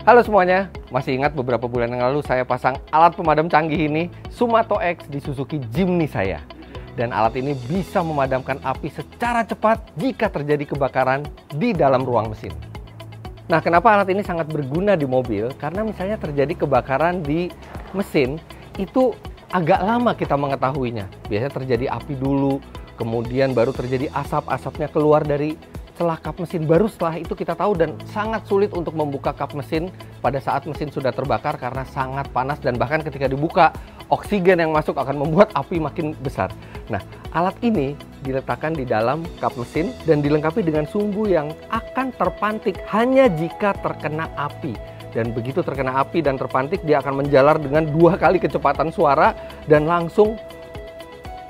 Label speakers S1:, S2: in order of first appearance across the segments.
S1: Halo semuanya, masih ingat beberapa bulan yang lalu saya pasang alat pemadam canggih ini, Sumato X di Suzuki Jimny saya. Dan alat ini bisa memadamkan api secara cepat jika terjadi kebakaran di dalam ruang mesin. Nah, kenapa alat ini sangat berguna di mobil? Karena misalnya terjadi kebakaran di mesin, itu agak lama kita mengetahuinya. Biasanya terjadi api dulu, kemudian baru terjadi asap-asapnya keluar dari celah kap mesin, baru setelah itu kita tahu, dan sangat sulit untuk membuka kap mesin pada saat mesin sudah terbakar karena sangat panas, dan bahkan ketika dibuka oksigen yang masuk akan membuat api makin besar. Nah, alat ini diletakkan di dalam kap mesin dan dilengkapi dengan sumbu yang akan terpantik hanya jika terkena api. Dan begitu terkena api dan terpantik, dia akan menjalar dengan 2 kali kecepatan suara dan langsung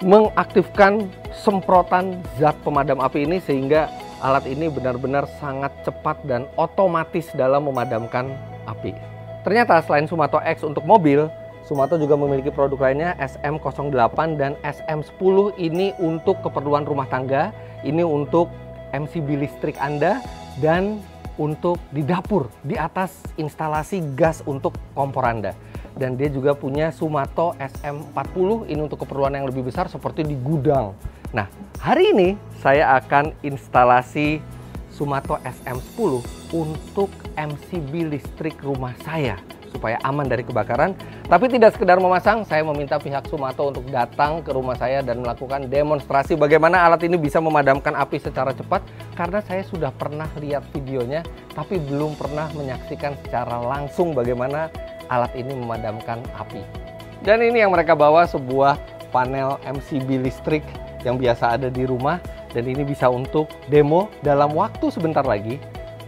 S1: mengaktifkan semprotan zat pemadam api ini, sehingga alat ini benar-benar sangat cepat dan otomatis dalam memadamkan api. Ternyata selain Sumato X untuk mobil, Sumato juga memiliki produk lainnya, SM08 dan SM10. Ini untuk keperluan rumah tangga, ini untuk MCB listrik Anda, dan untuk di dapur, di atas instalasi gas untuk kompor Anda. Dan dia juga punya Sumato SM40, ini untuk keperluan yang lebih besar seperti di gudang. Nah, hari ini saya akan instalasi Sumato SM10 untuk MCB listrik rumah saya supaya aman dari kebakaran. Tapi tidak sekedar memasang, saya meminta pihak Sumato untuk datang ke rumah saya dan melakukan demonstrasi bagaimana alat ini bisa memadamkan api secara cepat, karena saya sudah pernah lihat videonya tapi belum pernah menyaksikan secara langsung bagaimana alat ini memadamkan api. Dan ini yang mereka bawa, sebuah panel MCB listrik yang biasa ada di rumah, dan ini bisa untuk demo. Dalam waktu sebentar lagi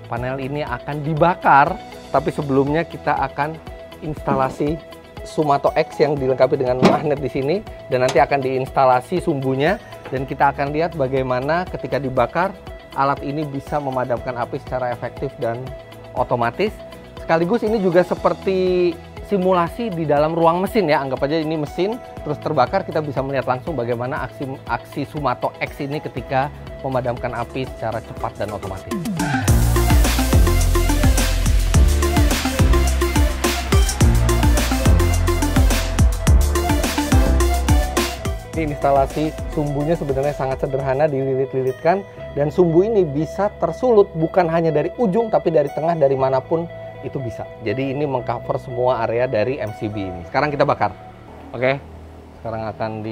S1: panel ini akan dibakar, tapi sebelumnya kita akan instalasi Sumato X yang dilengkapi dengan magnet di sini, dan nanti akan diinstalasi sumbunya, dan kita akan lihat bagaimana ketika dibakar alat ini bisa memadamkan api secara efektif dan otomatis. Sekaligus ini juga seperti simulasi di dalam ruang mesin ya, anggap aja ini mesin terus terbakar, kita bisa melihat langsung bagaimana aksi Sumato X ini ketika memadamkan api secara cepat dan otomatis. Ini instalasi sumbunya sebenarnya sangat sederhana, dililit-lilitkan, dan sumbu ini bisa tersulut bukan hanya dari ujung tapi dari tengah, dari manapun itu bisa. Jadi ini mengcover semua area dari MCB ini. Sekarang kita bakar. Oke. Sekarang akan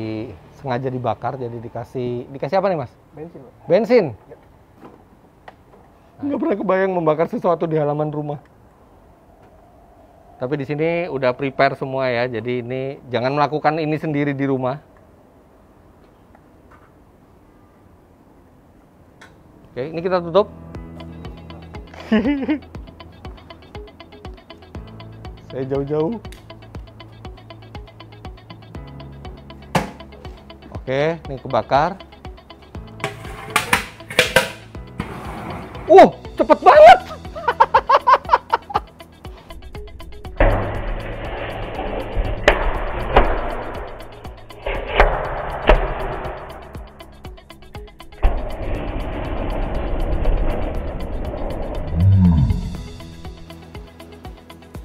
S1: sengaja dibakar, jadi dikasih apa nih, Mas?
S2: Bensin, Pak.
S1: Bensin. Ya. Nggak pernah kebayang membakar sesuatu di halaman rumah. Tapi di sini udah prepare semua ya. Jadi ini jangan melakukan ini sendiri di rumah. Oke, ini kita tutup. Saya jauh-jauh. Oke, ini kebakar. Cepet banget.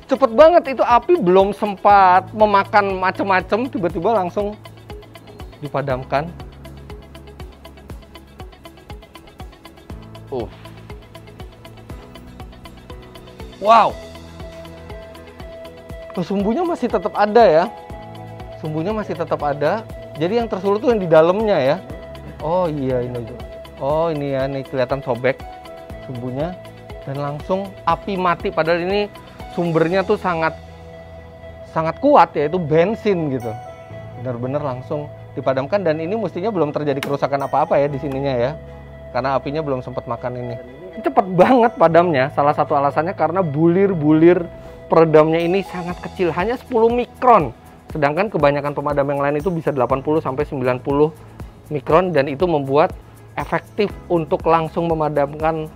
S1: Cepet banget, itu api belum sempat memakan macem-macem, tiba-tiba langsung dipadamkan. Wow. Sumbunya masih tetap ada ya. Sumbunya masih tetap ada. Jadi yang tersulut tuh yang di dalamnya ya. Oh iya, ini. Oh ini ya, nih kelihatan sobek sumbunya. Dan langsung api mati, padahal ini sumbernya tuh sangat kuat, yaitu bensin gitu. Benar-benar langsung dipadamkan, dan ini mestinya belum terjadi kerusakan apa-apa ya di sininya ya, karena apinya belum sempat makan ini. Cepet banget padamnya. Salah satu alasannya karena bulir-bulir peredamnya ini sangat kecil, hanya 10 mikron. Sedangkan kebanyakan pemadam yang lain itu bisa 80 sampai 90 mikron, dan itu membuat efektif untuk langsung memadamkan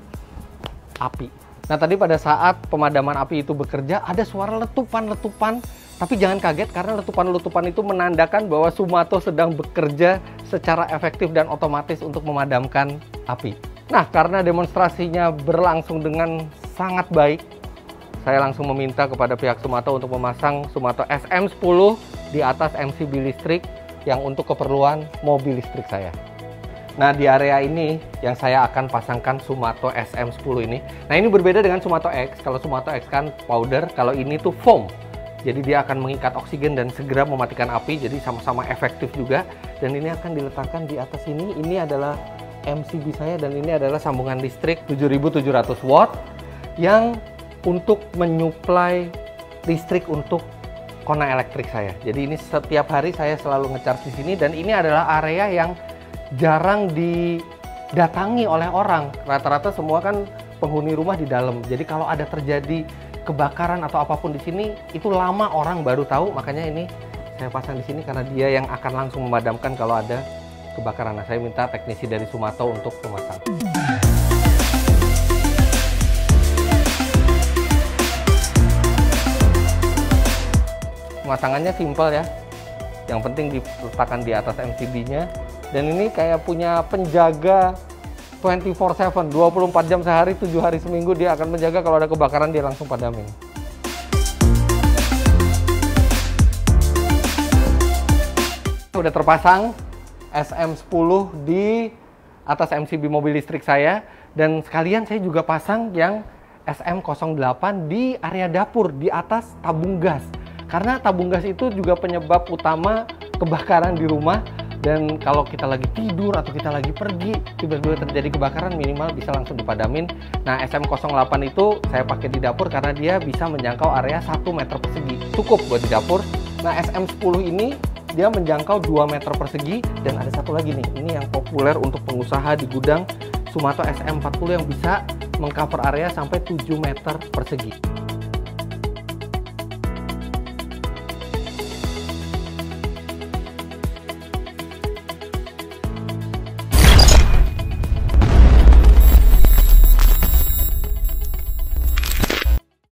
S1: api. Nah, tadi pada saat pemadaman api itu bekerja, ada suara letupan-letupan. Tapi jangan kaget, karena letupan-letupan itu menandakan bahwa Sumato sedang bekerja secara efektif dan otomatis untuk memadamkan api. Nah, karena demonstrasinya berlangsung dengan sangat baik, saya langsung meminta kepada pihak Sumato untuk memasang Sumato SM10 di atas MCB listrik yang untuk keperluan mobil listrik saya. Nah, di area ini yang saya akan pasangkan Sumato SM10 ini. Nah, ini berbeda dengan Sumato X. Kalau Sumato X kan powder, kalau ini tuh foam. Jadi dia akan mengikat oksigen dan segera mematikan api, jadi sama-sama efektif juga. Dan ini akan diletakkan di atas ini. Ini adalah MCB saya dan ini adalah sambungan listrik 7700 watt yang untuk menyuplai listrik untuk kona elektrik saya. Jadi ini setiap hari saya selalu ngecharge di sini dan ini adalah area yang jarang didatangi oleh orang. Rata-rata semua kan penghuni rumah di dalam. Jadi kalau ada terjadi kebakaran atau apapun di sini, itu lama orang baru tahu. Makanya ini saya pasang di sini karena dia yang akan langsung memadamkan kalau ada kebakaran. Nah, saya minta teknisi dari Sumato untuk memasang. Pemasangannya simpel ya. Yang penting diletakkan di atas MCB-nya. Dan ini kayak punya penjaga 24/7, 24 jam sehari, 7 hari seminggu dia akan menjaga. Kalau ada kebakaran dia langsung padamin. Udah terpasang SM10 di atas MCB mobil listrik saya, dan sekalian saya juga pasang yang SM08 di area dapur di atas tabung gas, karena tabung gas itu juga penyebab utama kebakaran di rumah. Dan kalau kita lagi tidur atau kita lagi pergi tiba-tiba terjadi kebakaran, minimal bisa langsung dipadamin. Nah, SM08 itu saya pakai di dapur karena dia bisa menjangkau area 1 meter persegi, cukup buat di dapur. Nah, SM10 ini dia menjangkau 2 meter persegi, dan ada satu lagi nih, ini yang populer untuk pengusaha di gudang, Sumato SM40 yang bisa mengcover area sampai 7 meter persegi.